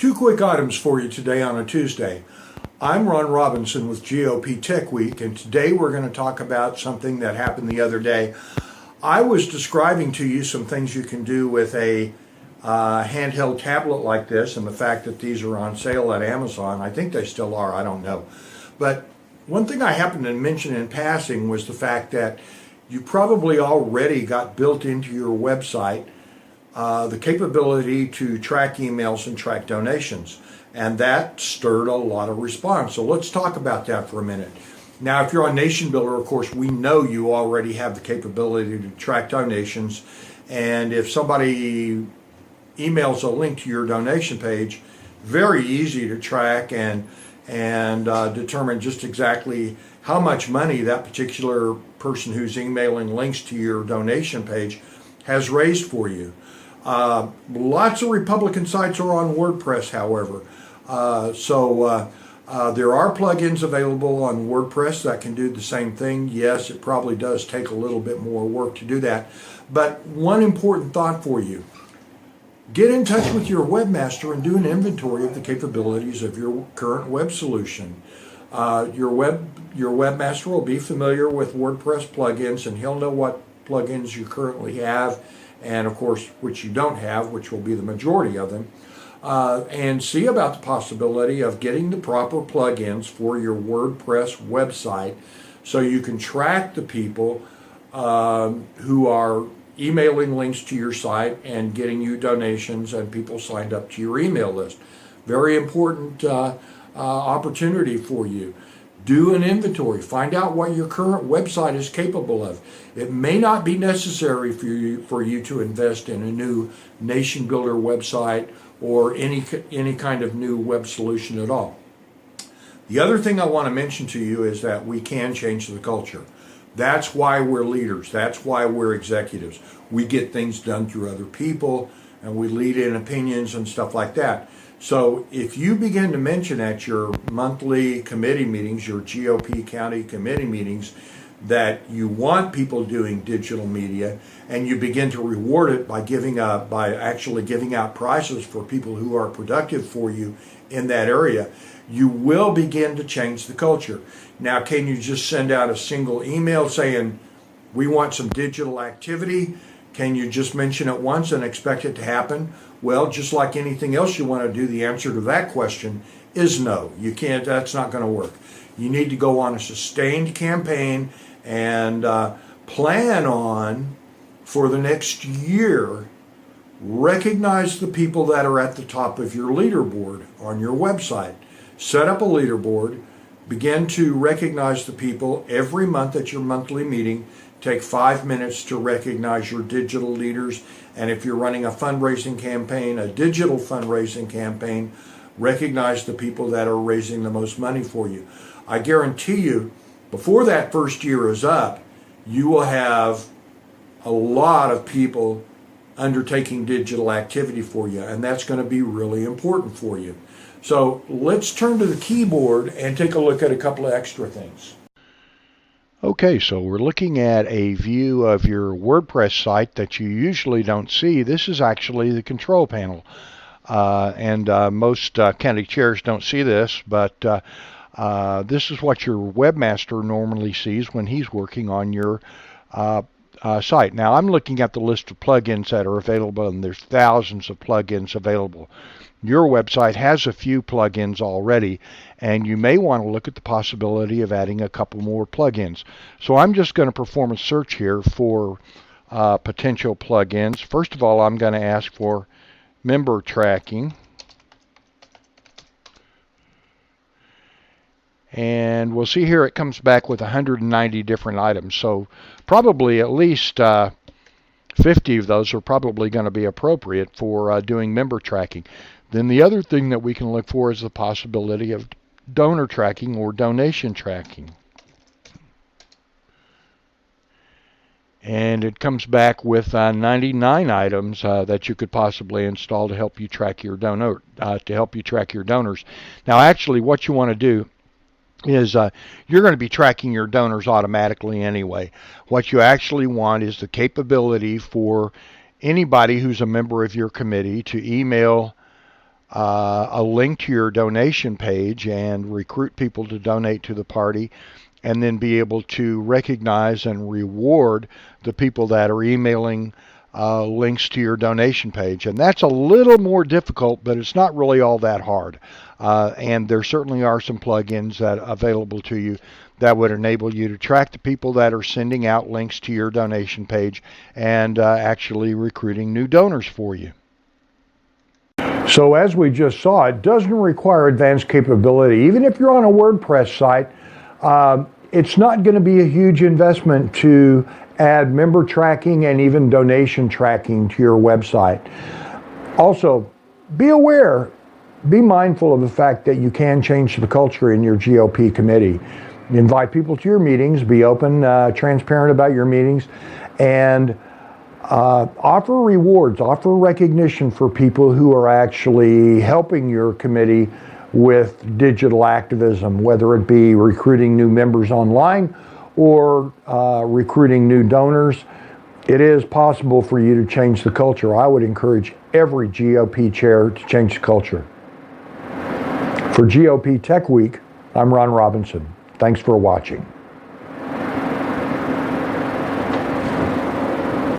Two quick items for you today on a Tuesday. I'm Ron Robinson with GOP Tech Week, and today we're going to talk about something that happened the other day. I was describing to you some things you can do with a handheld tablet like this, and the fact that these are on sale at Amazon. I think they still are, I don't know. But one thing I happened to mention in passing was the fact that you probably already got built into your website the capability to track emails and track donations. And that stirred a lot of response. So let's talk about that for a minute. Now, if you're on Nation Builder, of course, we know you already have the capability to track donations. And if somebody emails a link to your donation page, very easy to track and determine just exactly how much money that particular person who's emailing links to your donation page has raised for you. Lots of Republican sites are on WordPress, however. There are plugins available on WordPress that can do the same thing. Yes, it probably does take a little bit more work to do that. But one important thought for you. Get in touch with your webmaster and do an inventory of the capabilities of your current web solution. Your webmaster will be familiar with WordPress plugins, and he'll know what plugins you currently have, and of course which you don't have, which will be the majority of them, and see about the possibility of getting the proper plugins for your WordPress website so you can track the people who are emailing links to your site and getting you donations and people signed up to your email list. Very important opportunity for you. Do an inventory. Find out what your current website is capable of. It may not be necessary for you to invest in a new Nation Builder website or any kind of new web solution at all. The other thing I want to mention to you is that we can change the culture. That's why we're leaders. That's why we're executives. We get things done through other people, and we lead in opinions and stuff like that. So if you begin to mention at your monthly committee meetings, your GOP county committee meetings, that you want people doing digital media, and you begin to reward it by actually giving out prizes for people who are productive for you in that area, you will begin to change the culture. Now, can you just send out a single email saying, we want some digital activity? Can you just mention it once and expect it to happen? Well, just like anything else you want to do, the answer to that question is no. You can't. That's not going to work. You need to go on a sustained campaign and plan on, for the next year, recognize the people that are at the top of your leaderboard on your website. Set up a leaderboard. Begin to recognize the people every month at your monthly meeting. Take 5 minutes to recognize your digital leaders. And if you're running a fundraising campaign, a digital fundraising campaign, recognize the people that are raising the most money for you. I guarantee you, before that first year is up, you will have a lot of people undertaking digital activity for you, and that's going to be really important for you. So let's turn to the keyboard and take a look at a couple of extra things. Okay, so we're looking at a view of your WordPress site that you usually don't see. This is actually the control panel. Most county chairs don't see this, but this is what your webmaster normally sees when he's working on your site. Now, I'm looking at the list of plugins that are available, and there's thousands of plugins available. Your website has a few plugins already, and you may want to look at the possibility of adding a couple more plugins. So I'm just going to perform a search here for potential plugins. First of all, I'm going to ask for member tracking. And we'll see here it comes back with 190 different items. So probably at least 50 of those are probably going to be appropriate for doing member tracking. Then the other thing that we can look for is the possibility of donor tracking or donation tracking. And it comes back with 99 items that you could possibly install to help you track your donors. Now, actually, what you want to do is you're going to be tracking your donors automatically anyway. What you actually want is the capability for anybody who's a member of your committee to email a link to your donation page and recruit people to donate to the party, and then be able to recognize and reward the people that are emailing links to your donation page. And that's a little more difficult, but it's not really all that hard. And there certainly are some plugins that are available to you that would enable you to track the people that are sending out links to your donation page and actually recruiting new donors for you. So as we just saw, it doesn't require advanced capability. Even if you're on a WordPress site, it's not going to be a huge investment to add member tracking and even donation tracking to your website. Also, be aware, be mindful of the fact that you can change the culture in your GOP committee. Invite people to your meetings, be open, transparent about your meetings, and offer rewards, offer recognition for people who are actually helping your committee with digital activism, whether it be recruiting new members online or recruiting new donors. It is possible for you to change the culture. I would encourage every GOP chair to change the culture. For GOP Tech Week, I'm Ron Robinson. Thanks for watching.